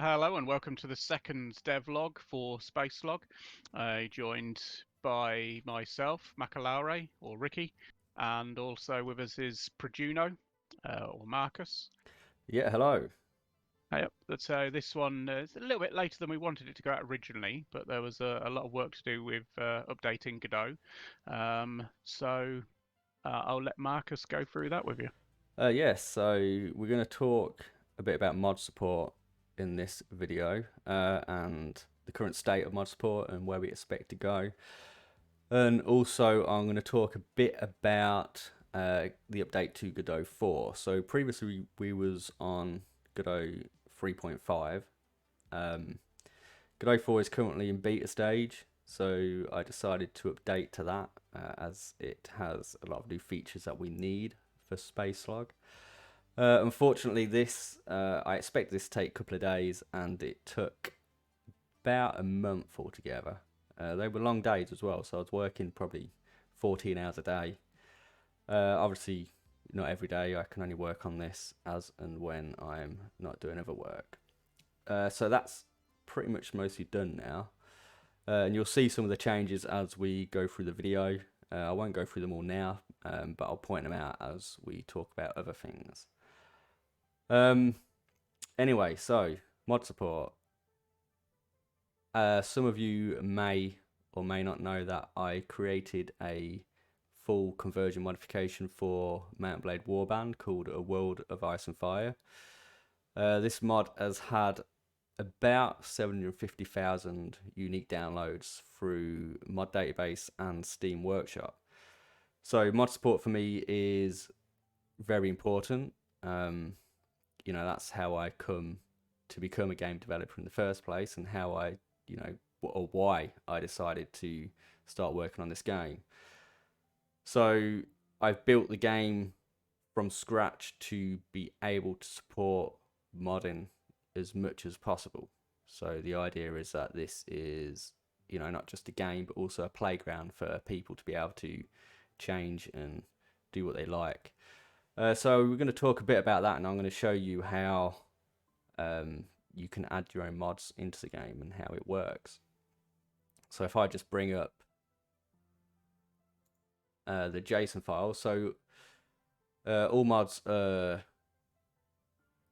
Hello and welcome to the second devlog for SpaceSlog. Joined by myself, Macalaure, or Ricky, and also with us is Produno, or Marcus. Yeah, hello. Yep, this one is a little bit later than we wanted it to go out originally, but there was a lot of work to do with updating Godot. I'll let Marcus go through that with you. Yes, so we're going to talk a bit about mod support in this video and the current state of mod support and where we expect to go. And also, I'm going to talk a bit about the update to Godot 4. So previously we was on Godot 3.5. Um, Godot 4 is currently in beta stage, so I decided to update to that as it has a lot of new features that we need for SpaceSlog. Unfortunately, I expect this to take a couple of days, and it took about a month altogether. They were long days as well, so I was working probably 14 hours a day. Obviously, not every day. I can only work on this as and when I'm not doing other work. So that's pretty much mostly done now. And you'll see some of the changes as we go through the video. I won't go through them all now, but I'll point them out as we talk about other things. Um, anyway, so mod support. Some of you may or may not know that I created a full conversion modification for Mount Blade Warband called A World of Ice and Fire. This mod has had about 750,000 unique downloads through mod database and Steam Workshop. So mod support for me is very important. That's how I come to become a game developer in the first place, and how or why I decided to start working on this game. So I've built the game from scratch to be able to support modding as much as possible. So the idea is that this is, not just a game, but also a playground for people to be able to change and do what they like. So we're going to talk a bit about that, and I'm going to show you how you can add your own mods into the game and how it works. So if I just bring up the JSON file, so all mods are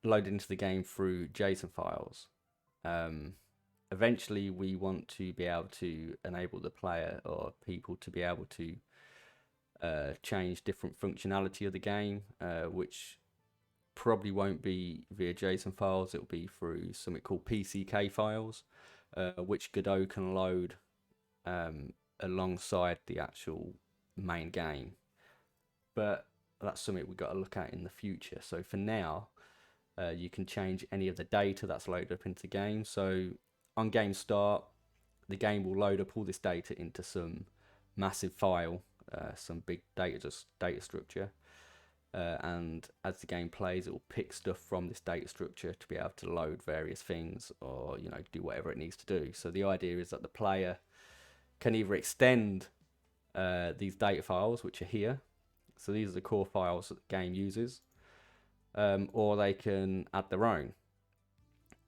loaded into the game through JSON files. Eventually, we want to be able to enable the player or people to be able to change different functionality of the game, which probably won't be via JSON files. It'll be through something called PCK files, which Godot can load alongside the actual main game. But that's something we've got to look at in the future. So for now, you can change any of the data that's loaded up into the game. So on game start, the game will load up all this data into some massive file, some big data structure. And as the game plays, it will pick stuff from this data structure to be able to load various things, or do whatever it needs to do. So the idea is that the player can either extend these data files, which are here. So these are the core files that the game uses, or they can add their own,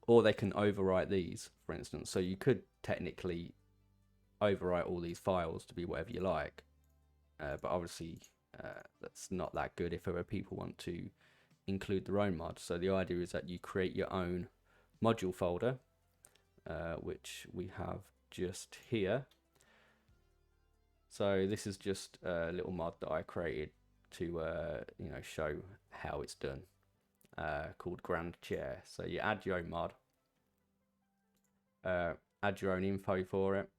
or they can overwrite these, for instance. So you could technically overwrite all these files to be whatever you like, but obviously that's not that good if other people want to include their own mods. So the idea is that you create your own module folder, which we have just here. So this is just a little mod that I created to show how it's done, called Grand Chair. So you add your own mod, add your own info for it,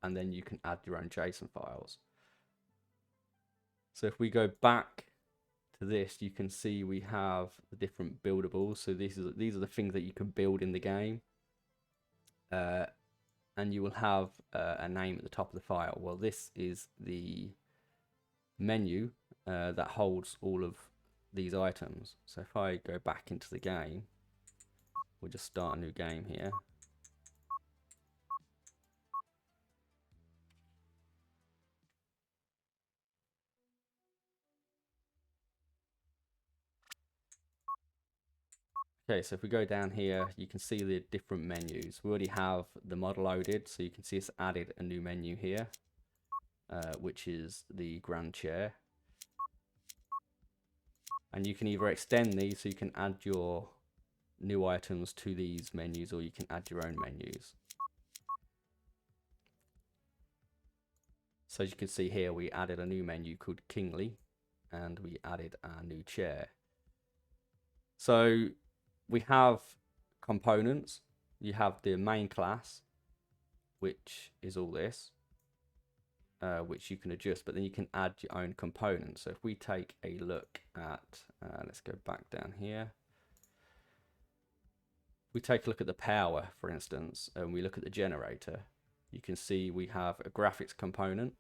and then you can add your own JSON files. So if we go back to this, you can see we have the different buildables. So these are the things that you can build in the game, and you will have a name at the top of the file. Well, this is the menu that holds all of these items. So if I go back into the game, we'll just start a new game here. Okay, so if we go down here, you can see the different menus. We already have the mod loaded, so you can see it's added a new menu here, which is the grand chair. And you can either extend these so you can add your new items to these menus, or you can add your own menus. So as you can see here, we added a new menu called Kingly, and we added our new chair. So we have components. You have the main class, which is all this, which you can adjust, but then you can add your own components. So if we take a look at, let's go back down here. We take a look at the power, for instance, and we look at the generator. You can see we have a graphics component.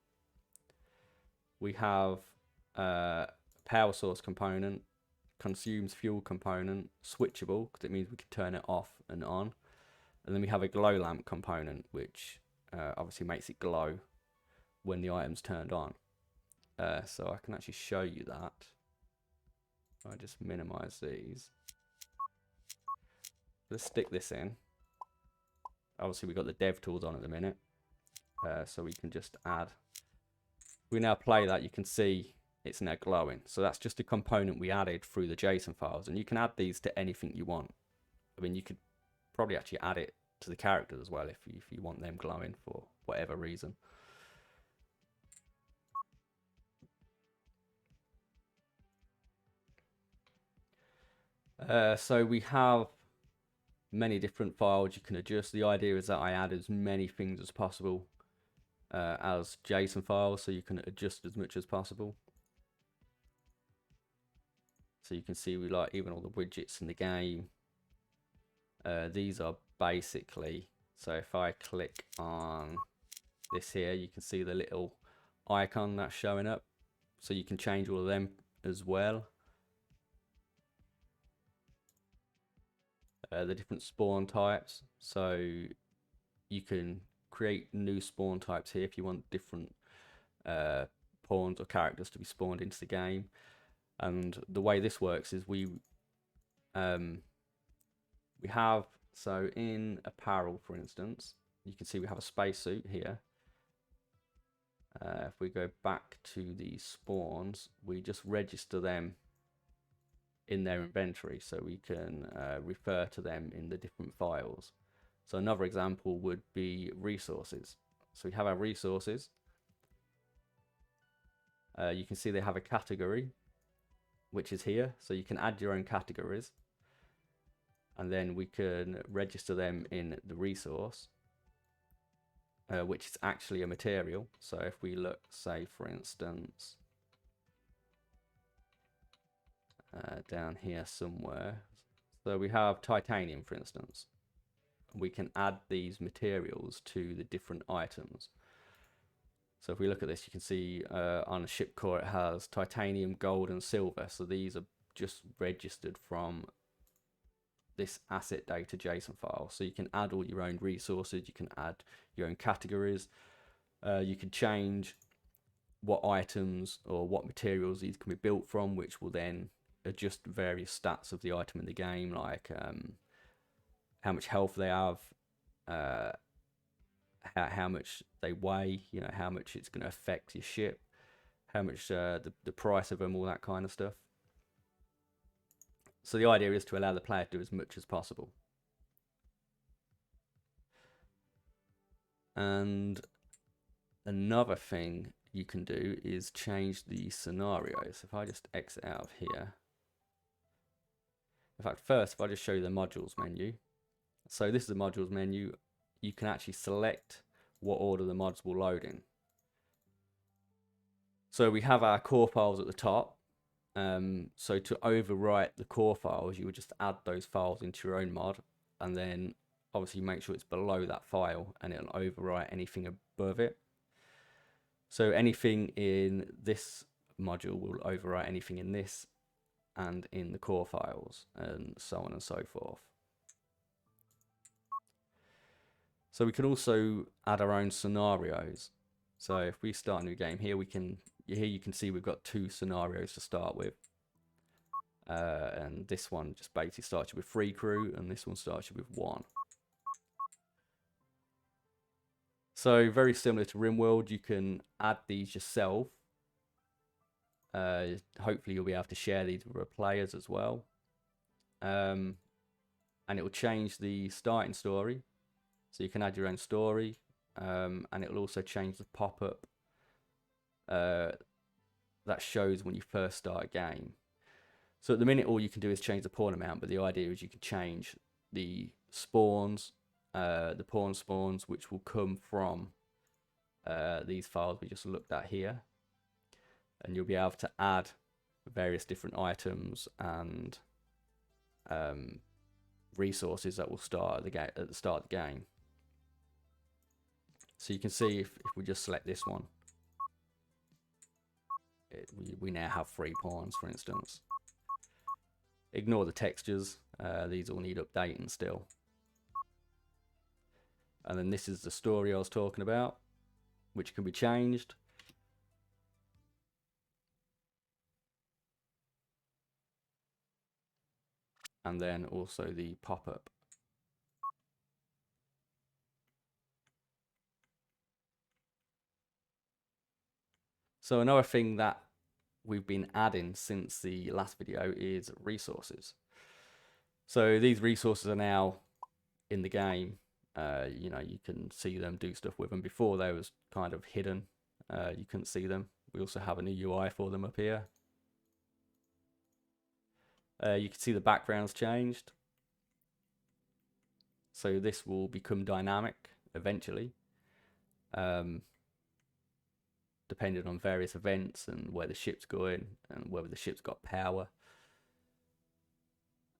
We have a power source component, consumes fuel component, switchable, because it means we can turn it off and on. And then we have a glow lamp component, which obviously makes it glow when the item's turned on. So I can actually show you that. I just minimize these. Let's stick this in. Obviously we've got the dev tools on at the minute, so we can just add. We now play that, you can see it's now glowing. So that's just a component we added through the JSON files, and you can add these to anything you want. I mean, you could probably actually add it to the characters as well if you want them glowing for whatever reason. So we have many different files you can adjust. The idea is that I add as many things as possible as JSON files, so you can adjust as much as possible. So you can see we like even all the widgets in the game. These are basically, so if I click on this here, you can see the little icon that's showing up. So you can change all of them as well. The different spawn types. So you can create new spawn types here if you want different pawns or characters to be spawned into the game. And the way this works is we have, so in apparel, for instance, you can see we have a spacesuit here. If we go back to the spawns, we just register them in their inventory, so we can refer to them in the different files. So another example would be resources. So we have our resources. You can see they have a category, which is here. So you can add your own categories, and then we can register them in the resource, which is actually a material. So if we look, say for instance, down here somewhere, so we have titanium, for instance. We can add these materials to the different items. So if we look at this, you can see on a ship core it has titanium, gold and silver. So these are just registered from this asset data JSON file. So you can add all your own resources, you can add your own categories, you can change what items or what materials these can be built from, which will then adjust various stats of the item in the game, like how much health they have, how much they weigh, you know, how much it's going to affect your ship, how much the price of them, all that kind of stuff. So the idea is to allow the player to do as much as possible. And another thing you can do is change the scenarios. If I just exit out of here. In fact, first, if I just show you the modules menu. So this is the modules menu. You can actually select what order the mods will load in. So we have our core files at the top. So to overwrite the core files, you would just add those files into your own mod, and then obviously make sure it's below that file, and it'll overwrite anything above it. So anything in this module will overwrite anything in this and in the core files, and so on and so forth. So we can also add our own scenarios. So if we start a new game here, you can see we've got 2 scenarios to start with. And this one just basically starts you with 3 crew, and this one starts you with 1. So very similar to RimWorld, you can add these yourself. Hopefully you'll be able to share these with other players as well. And it will change the starting story, so you can add your own story, and it will also change the pop-up that shows when you first start a game. So at the minute all you can do is change the pawn amount, but the idea is you can change the spawns, the pawn spawns, which will come from these files we just looked at here, and you'll be able to add various different items and resources that will start at the start of the game. So you can see if we just select this one, we now have 3 pawns, for instance. Ignore the textures, these all need updating still. And then this is the story I was talking about, which can be changed. And then also the pop-up. So another thing that we've been adding since the last video is resources. So these resources are now in the game. You know, you can see them, do stuff with them. Before they was kind of hidden, you couldn't see them. We also have a new UI for them up here. You can see the background's changed, so this will become dynamic eventually, depending on various events and where the ship's going and whether the ship's got power.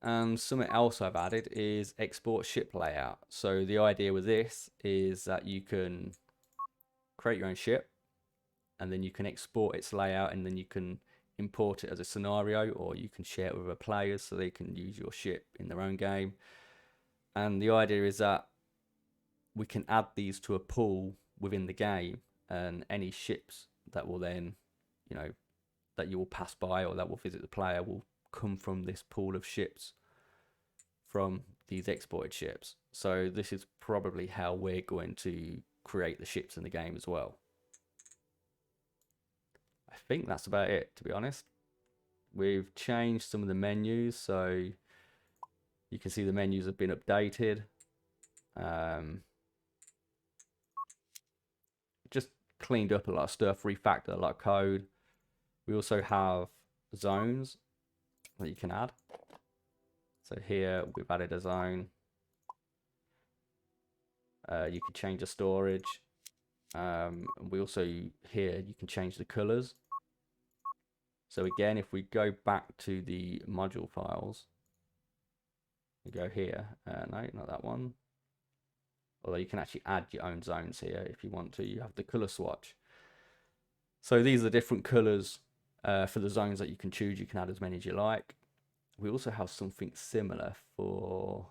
And something else I've added is export ship layout. So the idea with this is that you can create your own ship, and then you can export its layout, and then you can import it as a scenario, or you can share it with other players so they can use your ship in their own game. And the idea is that we can add these to a pool within the game, and any ships that will then, you know, that you will pass by or that will visit the player will come from this pool of ships from these exported ships. So this is probably how we're going to create the ships in the game as well. I think that's about it, to be honest. We've changed some of the menus, so you can see the menus have been updated. Just cleaned up a lot of stuff, refactored a lot of code. We also have zones that you can add. So here we've added a zone. You can change the storage. We also, here you can change the colors. So again, if we go back to the module files, we go here, no, not that one. Although you can actually add your own zones here if you want to. You have the color swatch. So these are the different colors for the zones that you can choose. You can add as many as you like. We also have something similar for,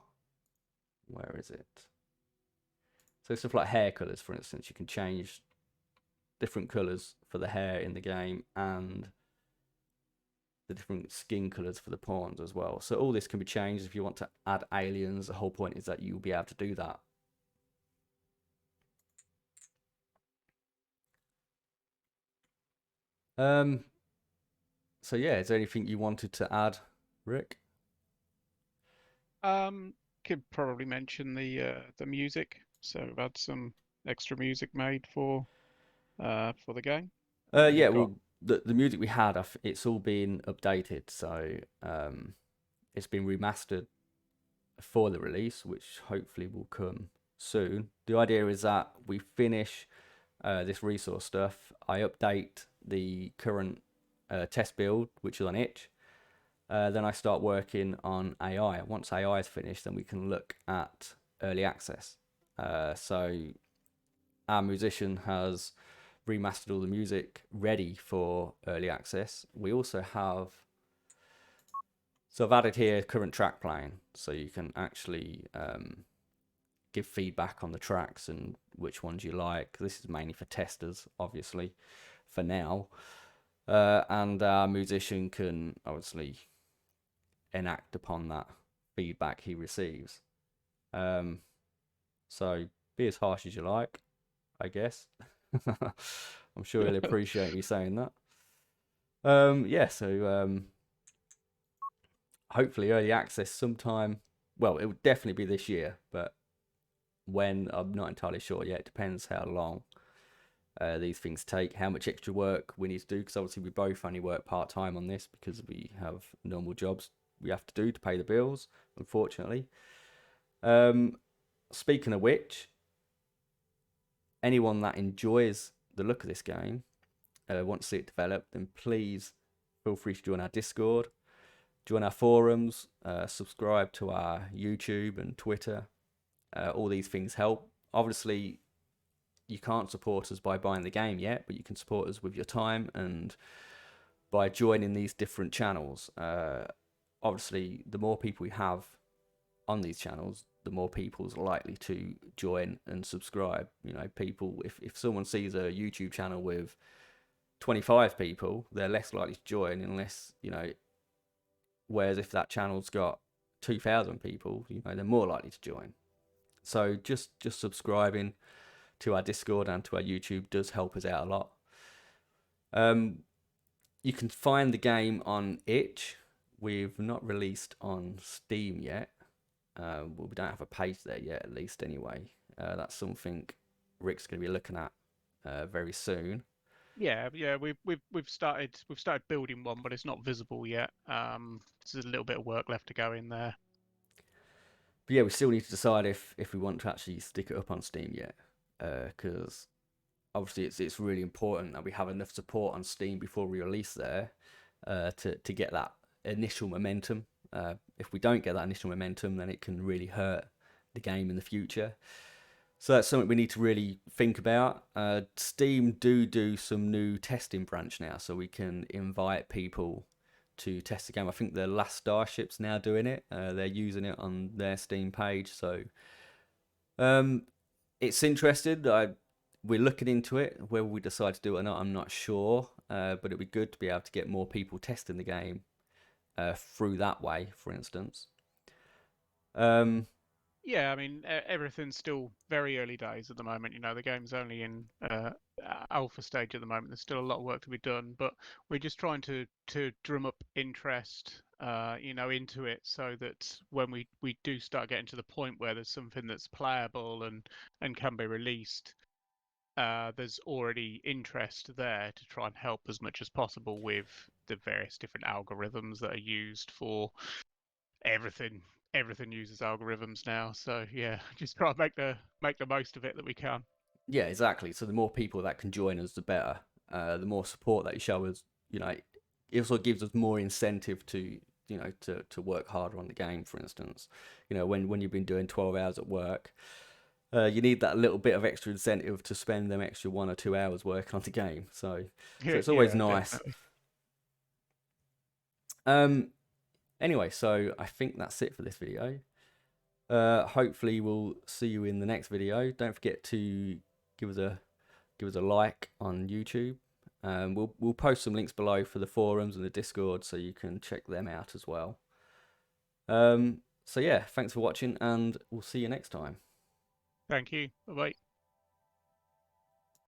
where is it? So stuff like hair colors, for instance, you can change different colors for the hair in the game and the different skin colors for the pawns as well. So all this can be changed if you want to add aliens. The whole point is that you'll be able to do that. So yeah, is there anything you wanted to add, Rick? Could probably mention the music. So we've had some extra music made for the game. Yeah, Got... well, the music we had, it's all been updated, so it's been remastered for the release, which hopefully will come soon. The idea is that we finish this resource stuff. I update the current test build, which is on itch. Then I start working on AI. Once AI is finished, then we can look at early access. So our musician has remastered all the music ready for early access. We also have, so I've added here current track playing, so you can actually give feedback on the tracks and which ones you like. This is mainly for testers, obviously, for now. And our musician can obviously enact upon that feedback he receives. So be as harsh as you like, I guess. I'm sure he'll appreciate me saying that. Yeah, so hopefully early access sometime. Well, it will definitely be this year, but when, I'm not entirely sure yet. It depends how long these things take, how much extra work we need to do, because obviously we both only work part-time on this because we have normal jobs we have to do to pay the bills, unfortunately. Speaking of which, anyone that enjoys the look of this game, wants to see it developed, then please feel free to join our Discord, join our forums, subscribe to our YouTube and Twitter. All these things help. Obviously, you can't support us by buying the game yet, but you can support us with your time and by joining these different channels. Obviously, the more people we have on these channels, the more people's likely to join and subscribe. You know, people, if someone sees a YouTube channel with 25 people, they're less likely to join unless, you know, whereas if that channel's got 2,000 people, you know, they're more likely to join. So just subscribing to our Discord and to our YouTube does help us out a lot. You can find the game on itch. We've not released on Steam yet. Well, we don't have a page there yet, at least anyway. That's something Rick's going to be looking at very soon. Yeah, we've started building one, but it's not visible yet. There's a little bit of work left to go in there. But yeah, we still need to decide if we want to actually stick it up on Steam yet, because obviously it's really important that we have enough support on Steam before we release there, to get that initial momentum. If we don't get that initial momentum, then it can really hurt the game in the future. So that's something we need to really think about. Steam do some new testing branch now, so we can invite people to test the game. I think the Last Starship's now doing it. They're using it on their Steam page, so it's interesting. We're looking into it. Whether we decide to do it or not, I'm not sure. But it'd be good to be able to get more people testing the game through that way, for instance. Yeah, I mean, everything's still very early days at the moment. You know, the game's only in alpha stage at the moment. There's still a lot of work to be done, but we're just trying to drum up interest, you know, into it, so that when we do start getting to the point where there's something that's playable and can be released, there's already interest there to try and help as much as possible with the various different algorithms that are used for everything. Everything uses algorithms now, so yeah, just try and make the most of it that we can. Yeah, exactly. So the more people that can join us, the better. The more support that you show us, you know, it also gives us more incentive to, you know, to work harder on the game. For instance, you know, when you've been doing 12 hours at work, you need that little bit of extra incentive to spend them extra 1 or 2 hours working on the game. So it's always Yeah, nice. definitely. Anyway, so I think that's it for this video. Hopefully we'll see you in the next video. Don't forget to give us a like on YouTube. We'll post some links below for the forums and the Discord, so you can check them out as well. So yeah, thanks for watching, and we'll see you next time. Thank you. Bye bye.